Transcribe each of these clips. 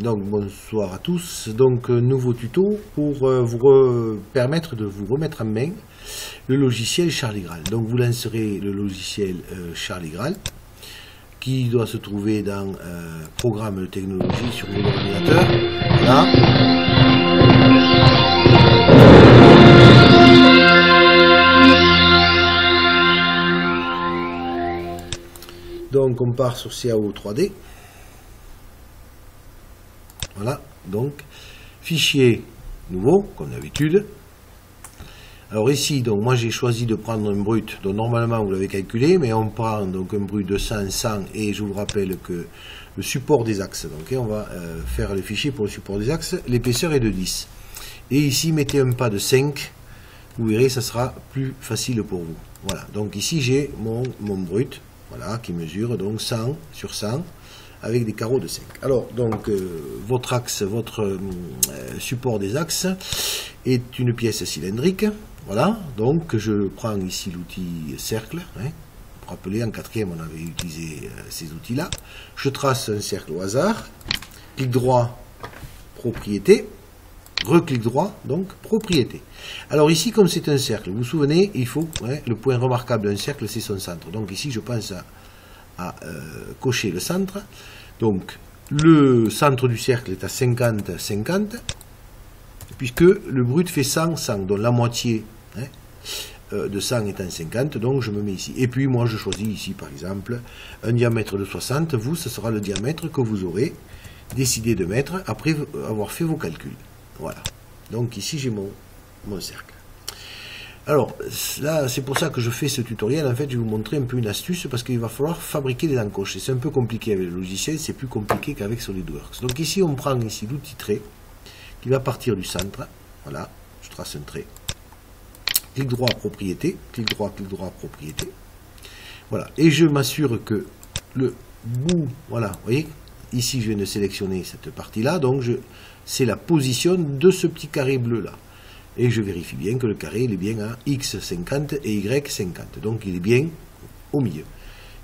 Donc bonsoir à tous, donc nouveau tuto pour vous permettre de vous remettre en main le logiciel Charlie Graal. Donc vous lancerez le logiciel Charlie Graal qui doit se trouver dans programme de technologie sur votre ordinateur. Voilà. Donc on part sur CAO 3D. Voilà, donc fichier nouveau, comme d'habitude. Alors ici, donc moi j'ai choisi de prendre un brut, donc normalement vous l'avez calculé, mais on prend donc un brut de 100, 100, et je vous rappelle que le support des axes, donc on va faire le fichier pour le support des axes, l'épaisseur est de 10. Et ici, mettez un pas de 5, vous verrez, ça sera plus facile pour vous. Voilà, donc ici j'ai mon brut, voilà, qui mesure donc 100 sur 100, avec des carreaux de 5. Alors, donc, votre axe, votre support des axes est une pièce cylindrique. Voilà, donc je prends ici l'outil cercle. Hein. Vous vous rappelez, en quatrième, on avait utilisé ces outils-là. Je trace un cercle au hasard. Clic droit, propriété. Reclic droit, donc propriété. Alors ici, comme c'est un cercle, vous vous souvenez, il faut, le point remarquable d'un cercle, c'est son centre. Donc ici, je pense à cocher le centre. Donc le centre du cercle est à 50, 50, puisque le brut fait 100, 100, donc la moitié de 100 étant 50, donc je me mets ici. Et puis moi je choisis ici par exemple un diamètre de 60, vous ce sera le diamètre que vous aurez décidé de mettre après avoir fait vos calculs. Voilà, donc ici j'ai mon cercle. Alors, là, c'est pour ça que je fais ce tutoriel. En fait, je vais vous montrer un peu une astuce parce qu'il va falloir fabriquer des encoches. C'est un peu compliqué avec le logiciel, c'est plus compliqué qu'avec SolidWorks. Donc ici, on prend ici l'outil trait qui va partir du centre. Voilà, je trace un trait. Clic droit, propriété. Clic droit, propriété. Voilà, et je m'assure que le bout, voilà, vous voyez, ici, je viens de sélectionner cette partie-là. Donc, c'est la position de ce petit carré bleu-là. Et je vérifie bien que le carré il est bien à x50 et y50. Donc il est bien au milieu.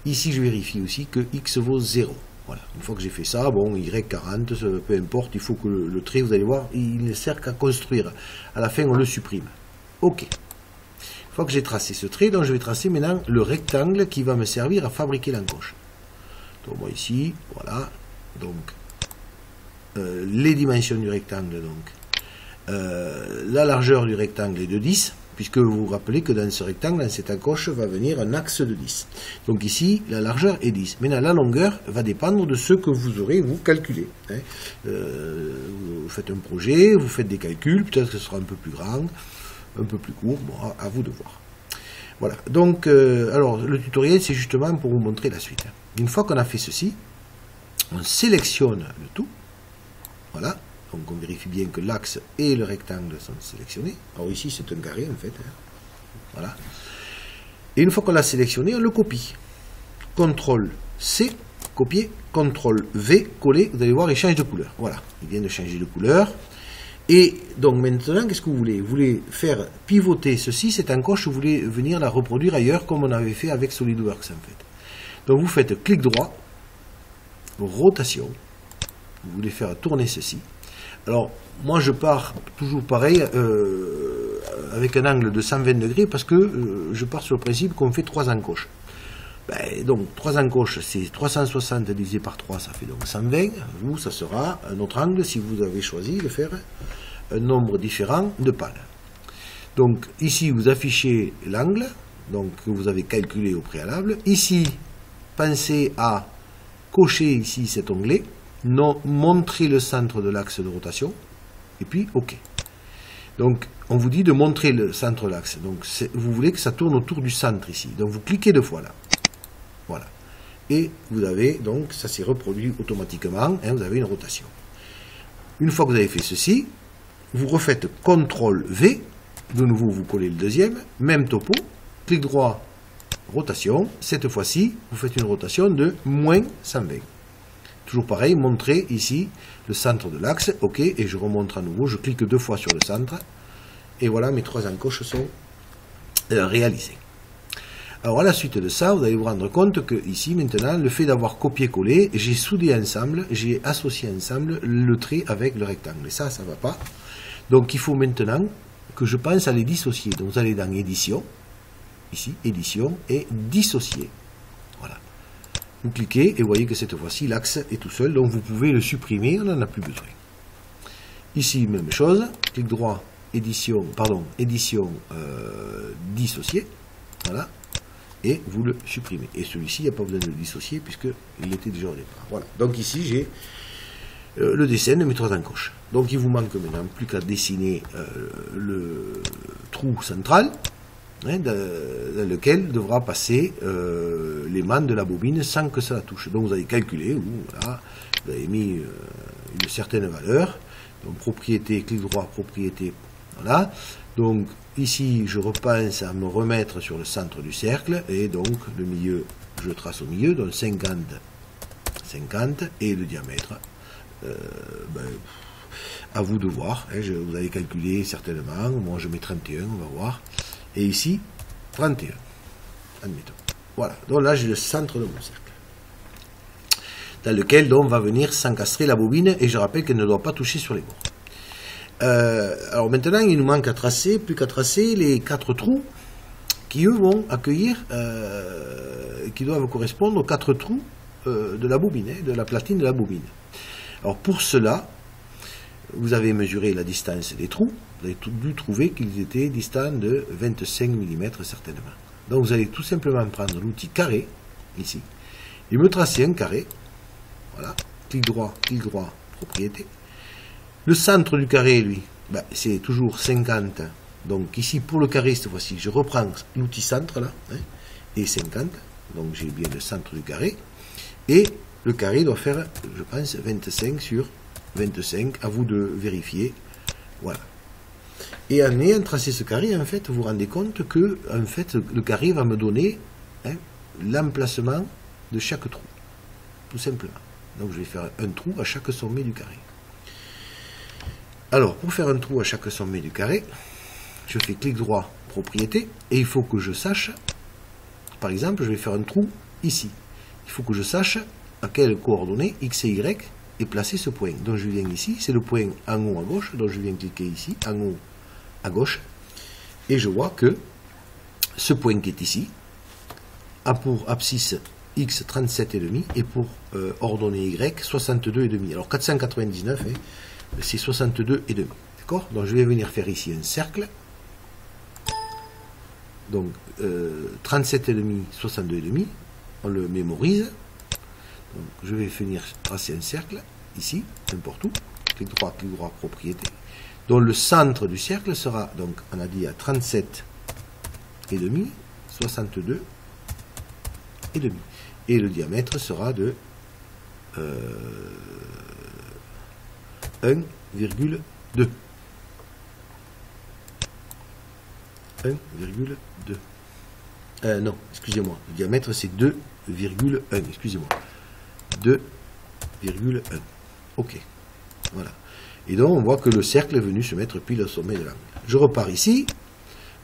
Ici je vérifie aussi que x vaut 0. Voilà. Une fois que j'ai fait ça, bon, y40, peu importe, il faut que le trait, vous allez voir, il ne sert qu'à construire. À la fin, on le supprime. OK. Une fois que j'ai tracé ce trait, donc je vais tracer maintenant le rectangle qui va me servir à fabriquer l'encoche. Donc moi ici, voilà. Donc les dimensions du rectangle, donc. La largeur du rectangle est de 10, puisque vous vous rappelez que dans ce rectangle, dans cette encoche, va venir un axe de 10. Donc ici, la largeur est 10. Maintenant, la longueur va dépendre de ce que vous aurez, vous, calculé. Hein. Vous faites un projet, vous faites des calculs, peut-être que ce sera un peu plus grand, un peu plus court, bon, à vous de voir. Voilà, donc, alors, le tutoriel, c'est justement pour vous montrer la suite. Une fois qu'on a fait ceci, on sélectionne le tout, voilà. Donc on vérifie bien que l'axe et le rectangle sont sélectionnés. Alors ici c'est un carré en fait. Voilà. Et une fois qu'on l'a sélectionné, on le copie. CTRL C, copier, CTRL V, coller. Vous allez voir, il change de couleur. Voilà, il vient de changer de couleur. Et donc maintenant, qu'est-ce que vous voulez? Vous voulez faire pivoter ceci, cette encoche, vous voulez venir la reproduire ailleurs comme on avait fait avec SolidWorks en fait. Donc vous faites clic droit, rotation. Vous voulez faire tourner ceci. Alors, moi je pars toujours pareil, avec un angle de 120 degrés, parce que je pars sur le principe qu'on fait 3 encoches. Ben, donc, 3 encoches, c'est 360 divisé par 3, ça fait donc 120. Vous, ça sera un autre angle si vous avez choisi de faire un nombre différent de pales. Donc, ici, vous affichez l'angle, donc que vous avez calculé au préalable. Ici, pensez à cocher ici cet onglet. Non, montrer le centre de l'axe de rotation, et puis OK. Donc, on vous dit de montrer le centre de l'axe. Donc, vous voulez que ça tourne autour du centre ici. Donc, vous cliquez 2 fois là. Voilà. Et vous avez, donc, ça s'est reproduit automatiquement, hein, vous avez une rotation. Une fois que vous avez fait ceci, vous refaites CTRL V, de nouveau vous collez le deuxième, même topo, clic droit, rotation. Cette fois-ci, vous faites une rotation de moins 120. Toujours pareil, montrer ici le centre de l'axe, OK, et je remonte à nouveau, je clique 2 fois sur le centre, et voilà, mes 3 encoches sont réalisées. Alors à la suite de ça, vous allez vous rendre compte que ici maintenant, le fait d'avoir copié-collé, j'ai soudé ensemble, j'ai associé ensemble le trait avec le rectangle. Et ça ne va pas. Donc il faut maintenant que je pense à les dissocier. Donc vous allez dans édition, ici, édition, et dissocier. Voilà. Vous cliquez et vous voyez que cette fois-ci l'axe est tout seul, donc vous pouvez le supprimer, on n'en a plus besoin. Ici, même chose, clic droit, édition, dissocier, voilà, et vous le supprimez. Et celui-ci, il n'y a pas besoin de le dissocier puisqu'il était déjà au départ. Voilà, donc ici j'ai le dessin de mes 3 encoches. Donc il vous manque maintenant plus qu'à dessiner le trou central, hein, dans lequel devra passer l'aimant de la bobine sans que ça la touche. Donc vous allez calculer, voilà, vous avez mis une certaine valeur, donc propriété, clic droit, propriété, voilà. Donc ici je repense à me remettre sur le centre du cercle, et donc le milieu, je trace au milieu, donc 50, 50, et le diamètre, à vous de voir, hein, vous allez calculer certainement, moi je mets 31, on va voir, et ici 31, admettons. Voilà, donc là j'ai le centre de mon cercle, dans lequel donc va venir s'encastrer la bobine, et je rappelle qu'elle ne doit pas toucher sur les bords. Alors maintenant il nous manque à tracer, plus qu'à tracer les 4 trous qui eux vont accueillir, qui doivent correspondre aux 4 trous de la bobine, hein, de la platine de la bobine. Alors pour cela, vous avez mesuré la distance des trous, vous avez dû trouver qu'ils étaient distants de 25 mm certainement. Donc vous allez tout simplement prendre l'outil carré, ici, et me tracer un carré, voilà, clic droit, propriété. Le centre du carré, lui, c'est toujours 50, donc ici pour le carré cette fois-ci, je reprends l'outil centre là, hein, et 50, donc j'ai bien le centre du carré, et le carré doit faire, je pense, 25 sur 25, à vous de vérifier, voilà. Et en ayant tracé ce carré, en fait, vous vous rendez compte que, en fait, le carré va me donner, hein, l'emplacement de chaque trou, tout simplement. Donc je vais faire un trou à chaque sommet du carré. Alors, pour faire un trou à chaque sommet du carré, je fais clic droit, propriété, et il faut que je sache, par exemple, je vais faire un trou ici. Il faut que je sache à quelles coordonnées X et Y est placé ce point. Donc je viens ici, c'est le point en haut à gauche, donc je viens cliquer ici, en haut à gauche, et je vois que ce point qui est ici a pour abscisse X 37,5 et pour ordonnée Y 62,5. Alors 499, hein, c'est 62,5. D'accord? Donc je vais venir faire ici un cercle. Donc 37,5, 62,5, on le mémorise. Donc je vais venir tracer un cercle ici, n'importe où, clic droit, propriété. Donc le centre du cercle sera, donc on a dit à 37,5, 62,5. Et le diamètre sera de 1,2. 1,2. Non, excusez-moi, le diamètre c'est 2,1, excusez-moi. 2,1. Ok. Voilà. Et donc on voit que le cercle est venu se mettre pile au sommet de l'angle. Je repars ici,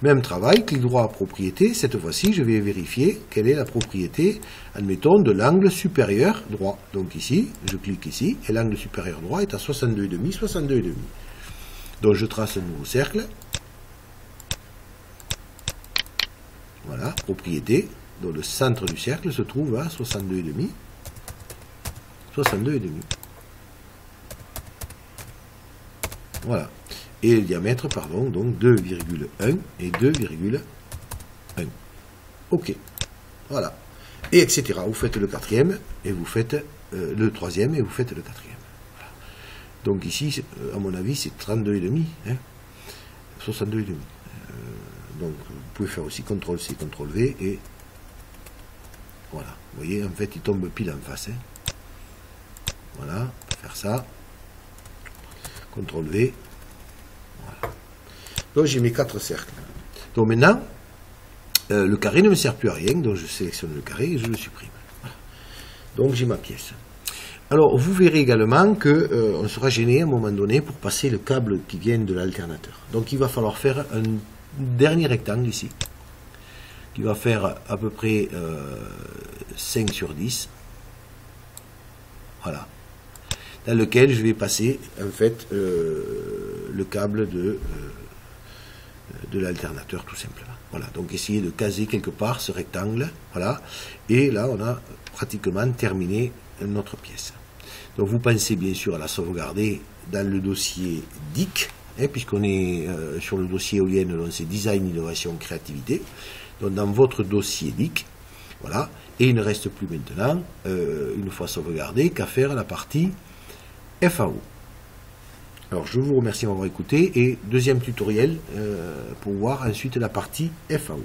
même travail, clic droit propriété. Cette fois-ci, je vais vérifier quelle est la propriété, admettons, de l'angle supérieur droit. Donc ici, je clique ici, et l'angle supérieur droit est à 62,5, 62,5. Donc je trace un nouveau cercle. Voilà, propriété. Donc le centre du cercle se trouve à 62,5. 62,5. Voilà. Et le diamètre, pardon, donc 2,1 et 2,1. Ok. Voilà. Et etc. Vous faites le quatrième, et vous faites le troisième, et vous faites le quatrième. Voilà. Donc ici, à mon avis, c'est 32,5. Hein, 62,5. Donc vous pouvez faire aussi CTRL-C, CTRL-V, et voilà. Vous voyez, en fait, il tombe pile en face. Hein. Voilà, on peut faire ça. CTRL-V. Voilà. Donc j'ai mes 4 cercles. Donc maintenant, le carré ne me sert plus à rien, donc je sélectionne le carré et je le supprime. Voilà. Donc j'ai ma pièce. Alors vous verrez également qu'on sera gêné à un moment donné pour passer le câble qui vient de l'alternateur. Donc il va falloir faire un dernier rectangle ici, qui va faire à peu près 5 sur 10. Voilà. Dans lequel je vais passer en fait le câble de l'alternateur tout simplement. Voilà, donc essayer de caser quelque part ce rectangle, voilà, et là on a pratiquement terminé notre pièce. Donc vous pensez bien sûr à la sauvegarder dans le dossier DIC, hein, puisqu'on est sur le dossier éolienne, donc c'est Design, Innovation, Créativité, donc dans votre dossier DIC, voilà, et il ne reste plus maintenant, une fois sauvegardé, qu'à faire la partie FAO. Alors je vous remercie de m'avoir écouté et deuxième tutoriel pour voir ensuite la partie FAO.